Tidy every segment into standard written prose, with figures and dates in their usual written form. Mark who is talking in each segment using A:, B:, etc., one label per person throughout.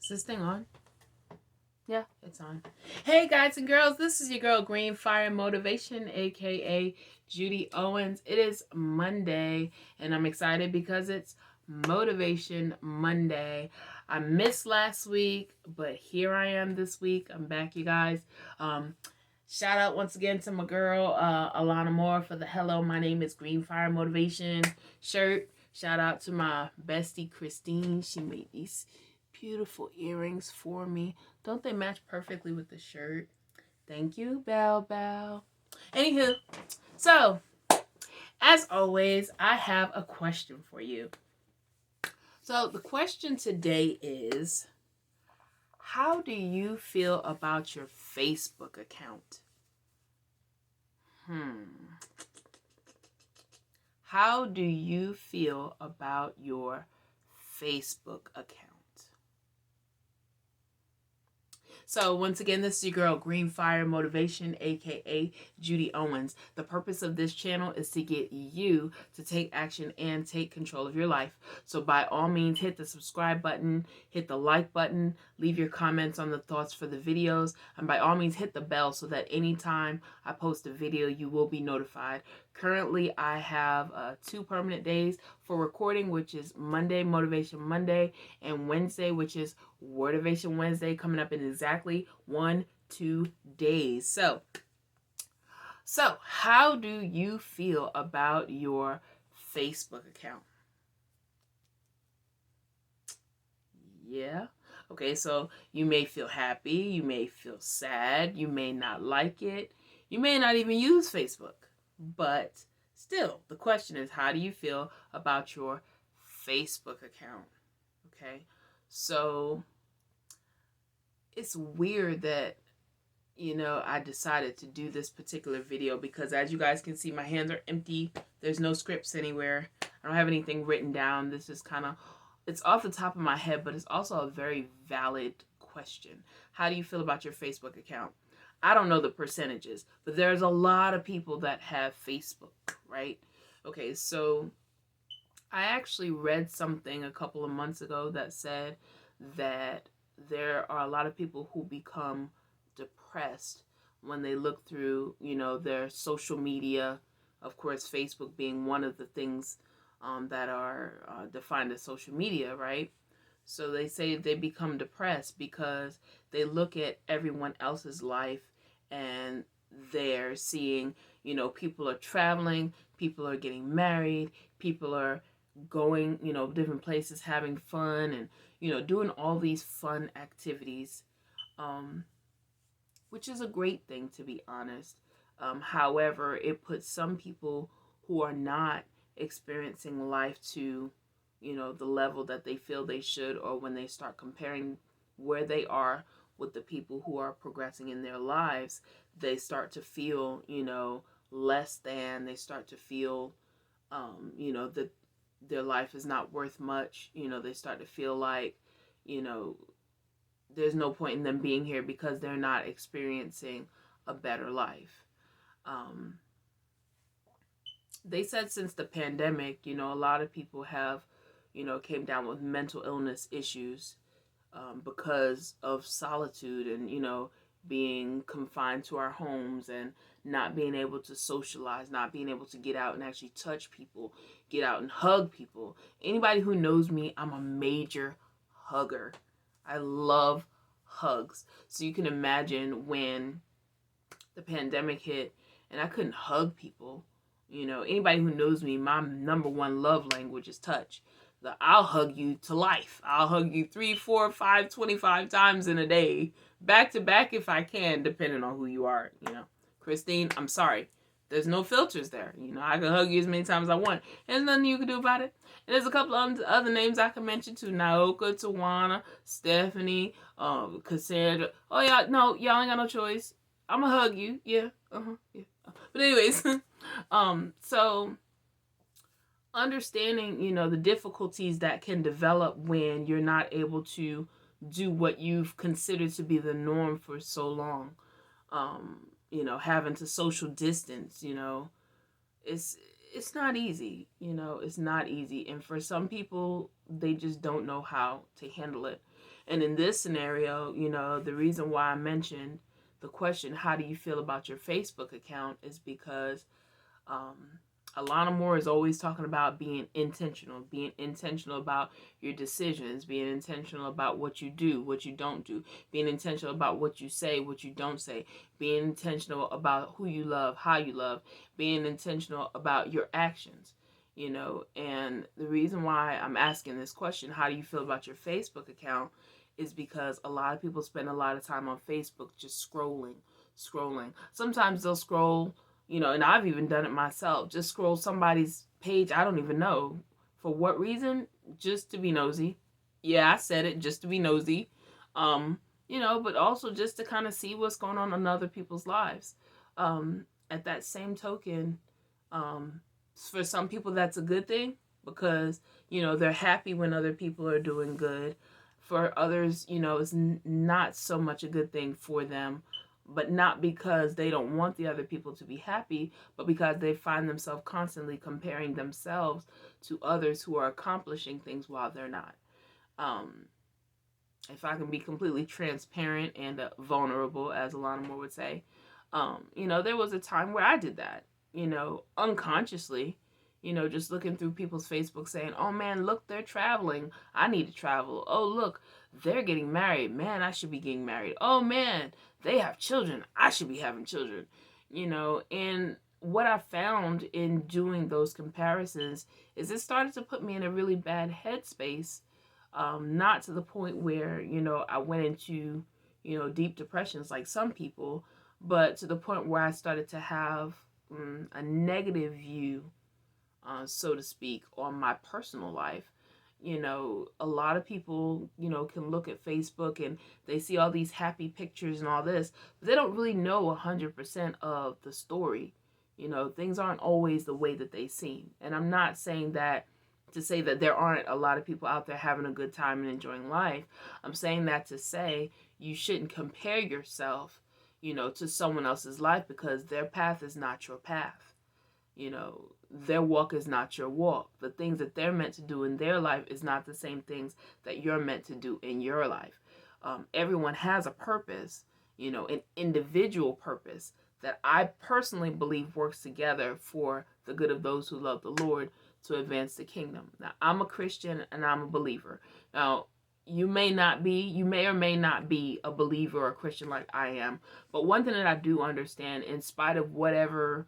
A: this thing on? Yeah, it's on. Hey guys and girls, this is your girl Green Fire Motivation, aka Judy Owens. It is Monday, and I'm excited because it's Motivation Monday. I missed last week, but here I am this week. I'm back, you guys. Shout out once again to my girl Alana Moore for the "Hello, my name is Green Fire Motivation" shirt. Shout out to my bestie Christine. She made these beautiful earrings for me. Don't they match perfectly with the shirt? Thank you, Bell Bell. Anywho, so as always, I have a question for you. So the question today is, how do you feel about your Facebook account? How do you feel about your Facebook account? So once again, this is your girl Green Fire Motivation, aka Judy Owens. The purpose of this channel is to get you to take action and take control of your life. So by all means, hit the subscribe button, hit the like button, leave your comments on the thoughts for the videos, and by all means, hit the bell so that anytime I post a video, you will be notified. Currently, I have 2 permanent days for recording, which is Monday, Motivation Monday, and Wednesday, which is Wordivation Wednesday, coming up in exactly 1-2 days. So how do you feel about your Facebook account? Yeah. Okay, so you may feel happy, you may feel sad, you may not like it, you may not even use Facebook. But still, the question is, how do you feel about your Facebook account? Okay, so it's weird that, I decided to do this particular video because, as you guys can see, my hands are empty. There's no scripts anywhere. I don't have anything written down. This is it's off the top of my head, but it's also a very valid question. How do you feel about your Facebook account? I don't know the percentages, but there's a lot of people that have Facebook, right? Okay, so I actually read something a couple of months ago that said that there are a lot of people who become depressed when they look through, their social media. Of course, Facebook being one of the things that are defined as social media, right? So they say they become depressed because they look at everyone else's life and they're seeing, people are traveling, people are getting married, people are going, different places, having fun and, doing all these fun activities, which is a great thing, to be honest. However, it puts some people who are not experiencing life to, the level that they feel they should, or when they start comparing where they are with the people who are progressing in their lives, they start to feel, less than. They start to feel, that their life is not worth much. They start to feel like, there's no point in them being here because they're not experiencing a better life. They said since the pandemic, a lot of people have, came down with mental illness issues because of solitude and, being confined to our homes and not being able to socialize, not being able to get out and actually touch people, get out and hug people. Anybody who knows me, I'm a major hugger. I love hugs. So you can imagine when the pandemic hit and I couldn't hug people. Anybody who knows me, my number one love language is touch. I'll hug you to life. I'll hug you 3, 4, 5, 25 times in a day, back to back if I can, depending on who you are. Christine, I'm sorry. There's no filters there. I can hug you as many times as I want. There's nothing you can do about it. And there's a couple of other names I can mention too. Naoka, Tawana, Stephanie, Cassandra. Oh, yeah, no, y'all ain't got no choice. I'm gonna hug you. Yeah. Yeah. But anyways, so understanding, the difficulties that can develop when you're not able to do what you've considered to be the norm for so long. Having to social distance, it's not easy. It's not easy. And for some people, they just don't know how to handle it. And in this scenario, the reason why I mentioned the question, how do you feel about your Facebook account, is because Alana Moore is always talking about being intentional about your decisions, being intentional about what you do, what you don't do, being intentional about what you say, what you don't say, being intentional about who you love, how you love, being intentional about your actions, and the reason why I'm asking this question, how do you feel about your Facebook account, is because a lot of people spend a lot of time on Facebook just scrolling. Sometimes they'll scroll, and I've even done it myself, just scroll somebody's page I don't even know. For what reason? Just to be nosy. Yeah, I said it, just to be nosy. But also just to kind of see what's going on in other people's lives. At that same token, for some people that's a good thing, because, they're happy when other people are doing good. For others, it's not so much a good thing for them, but not because they don't want the other people to be happy, but because they find themselves constantly comparing themselves to others who are accomplishing things while they're not. If I can be completely transparent and vulnerable, as Alana Moore would say, there was a time where I did that, unconsciously, just looking through people's Facebook saying, oh man, look, they're traveling. I need to travel. Oh, look, they're getting married. Man, I should be getting married. Oh man, they have children. I should be having children, and what I found in doing those comparisons is it started to put me in a really bad headspace. Not to the point where, I went into, deep depressions like some people, but to the point where I started to have a negative view, so to speak, on my personal life. A lot of people, can look at Facebook and they see all these happy pictures and all this, but they don't really know 100% of the story. Things aren't always the way that they seem. And I'm not saying that to say that there aren't a lot of people out there having a good time and enjoying life. I'm saying that to say you shouldn't compare yourself, to someone else's life, because their path is not your path. Their walk is not your walk. The things that they're meant to do in their life is not the same things that you're meant to do in your life. Everyone has a purpose, an individual purpose that I personally believe works together for the good of those who love the Lord, to advance the kingdom. Now, I'm a Christian and I'm a believer. Now, you may or may not be a believer or a Christian like I am. But one thing that I do understand, in spite of whatever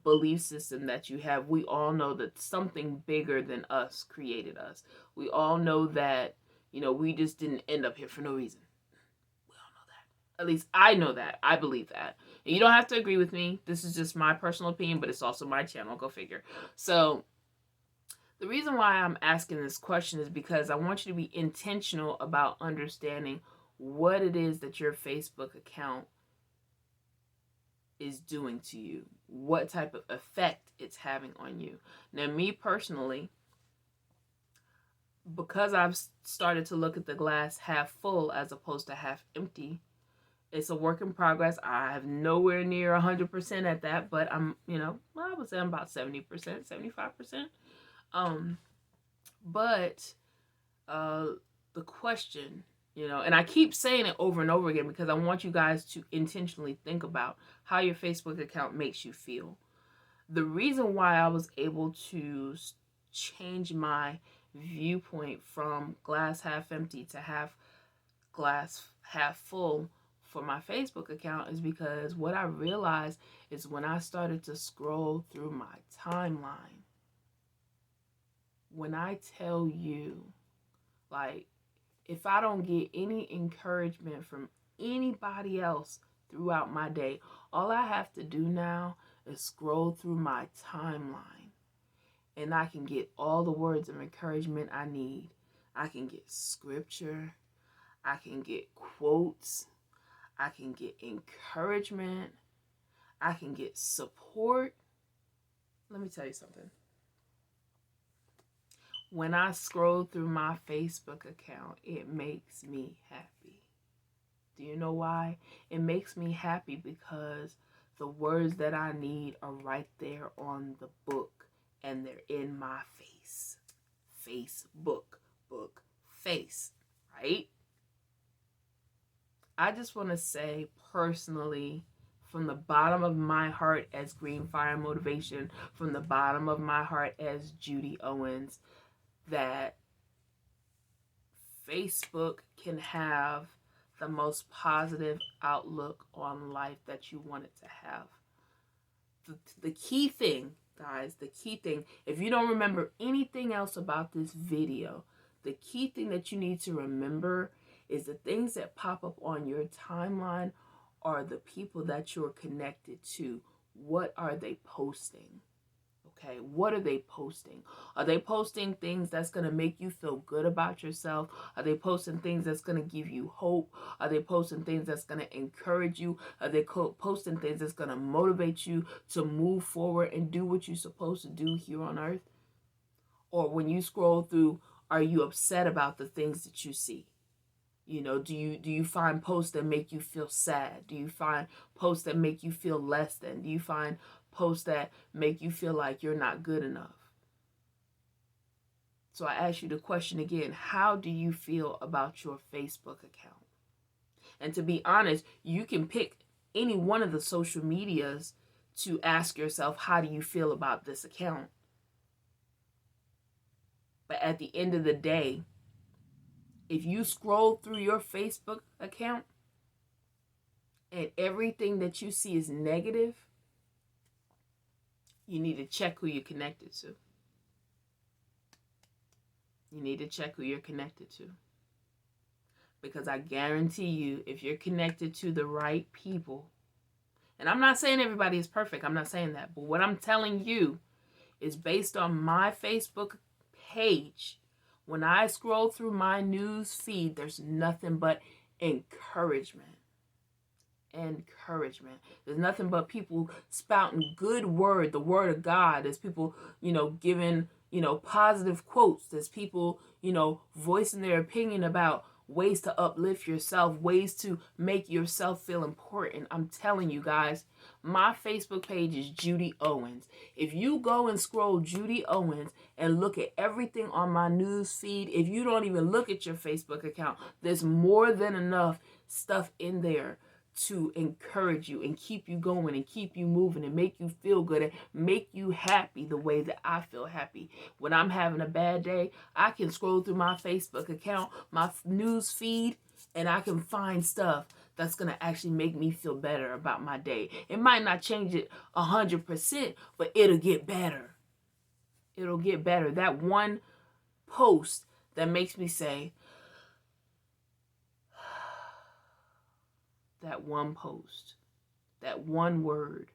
A: belief system that you have, we all know that something bigger than us created us. We all know that, we just didn't end up here for no reason. We all know that. At least I know that. I believe that. And you don't have to agree with me. This is just my personal opinion, but it's also my channel. Go figure. So the reason why I'm asking this question is because I want you to be intentional about understanding what it is that your Facebook account is doing to you, what type of effect it's having on you. Now, me personally, because I've started to look at the glass half full as opposed to half empty, it's a work in progress. I have nowhere near 100% at that, but I'm, I would say I'm about 70%, 75%. But the question, and I keep saying it over and over again because I want you guys to intentionally think about how your Facebook account makes you feel. The reason why I was able to change my viewpoint from glass half empty to glass half full for my Facebook account is because what I realized is when I started to scroll through my timeline, when I tell you, like, if I don't get any encouragement from anybody else throughout my day, all I have to do now is scroll through my timeline and I can get all the words of encouragement I need. I can get scripture, I can get quotes, I can get encouragement, I can get support. Let me tell you something. When I scroll through my Facebook account, it makes me happy. Do you know why? It makes me happy because the words that I need are right there on the book and they're in my face. Facebook, book, face, right? I just want to say personally, from the bottom of my heart as Green Fire Motivation, from the bottom of my heart as Judy Owens, that Facebook can have the most positive outlook on life that you want it to have. The key thing, guys, the key thing, if you don't remember anything else about this video, the key thing that you need to remember is the things that pop up on your timeline are the people that you're connected to. What are they posting? Okay, what are they posting? Are they posting things that's going to make you feel good about yourself? Are they posting things that's going to give you hope? Are they posting things that's going to encourage you? Are they posting things that's going to motivate you to move forward and do what you're supposed to do here on earth? Or when you scroll through, are you upset about the things that you see? You know, do you find posts that make you feel sad? Do you find posts that make you feel less than? Do you find posts that make you feel like you're not good enough? So I ask you the question again, how do you feel about your Facebook account? And to be honest, you can pick any one of the social medias to ask yourself, how do you feel about this account? But at the end of the day, if you scroll through your Facebook account and everything that you see is negative, you need to check who you're connected to. You need to check who you're connected to. Because I guarantee you, if you're connected to the right people, and I'm not saying everybody is perfect, I'm not saying that, but what I'm telling you is based on my Facebook page. When I scroll through my news feed, there's nothing but encouragement. Encouragement. There's nothing but people spouting good word, the word of God. There's people, giving, positive quotes. There's people, voicing their opinion about ways to uplift yourself, ways to make yourself feel important. I'm telling you guys, my Facebook page is Judy Owens. If you go and scroll Judy Owens and look at everything on my news feed, if you don't even look at your Facebook account, there's more than enough stuff in there to encourage you and keep you going and keep you moving and make you feel good and make you happy the way that I feel happy. When I'm having a bad day, I can scroll through my Facebook account, my news feed, and I can find stuff that's going to actually make me feel better about my day. It might not change it 100%, but it'll get better. It'll get better. That one post that makes me say, that one post, that one word,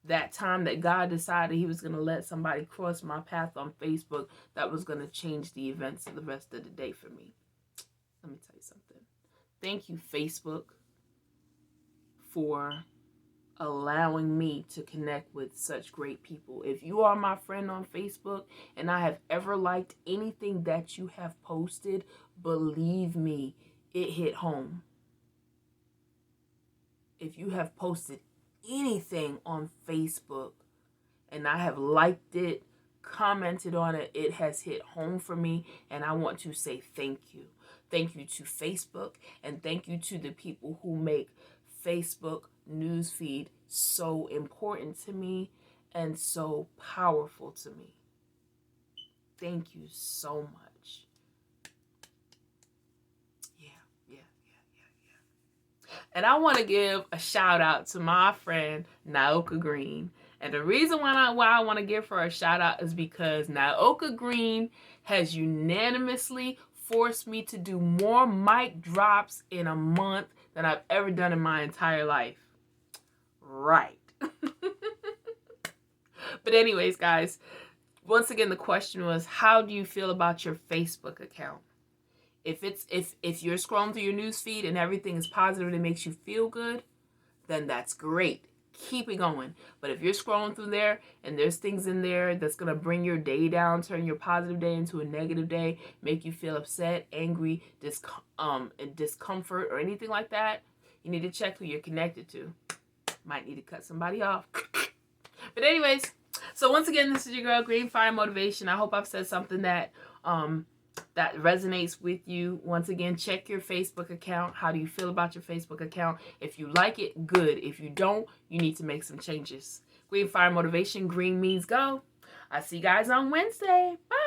A: that time that God decided he was going to let somebody cross my path on Facebook that was going to change the events of the rest of the day for me. Let me tell you something. Thank you, Facebook, for allowing me to connect with such great people. If you are my friend on Facebook and I have ever liked anything that you have posted, believe me, it hit home. If you have posted anything on Facebook and I have liked it, commented on it, it has hit home for me, and I want to say thank you. Thank you to Facebook, and thank you to the people who make Facebook newsfeed so important to me and so powerful to me. Thank you so much. And I want to give a shout out to my friend Naoka Green. And the reason why I want to give her a shout out is because Naoka Green has unanimously forced me to do more mic drops in a month than I've ever done in my entire life. Right. But anyways, guys, once again, the question was, how do you feel about your Facebook account? If you're scrolling through your news feed and everything is positive and it makes you feel good, then that's great. Keep it going. But if you're scrolling through there and there's things in there that's going to bring your day down, turn your positive day into a negative day, make you feel upset, angry, discomfort, or anything like that, you need to check who you're connected to. Might need to cut somebody off. But anyways, so once again, this is your girl, Green Fire Motivation. I hope I've said something that that resonates with you, once again, check your Facebook account. How do you feel about your Facebook account? If you like it, good. If you don't, you need to make some changes. Green Fire Motivation, green means go. I'll see you guys on Wednesday. Bye.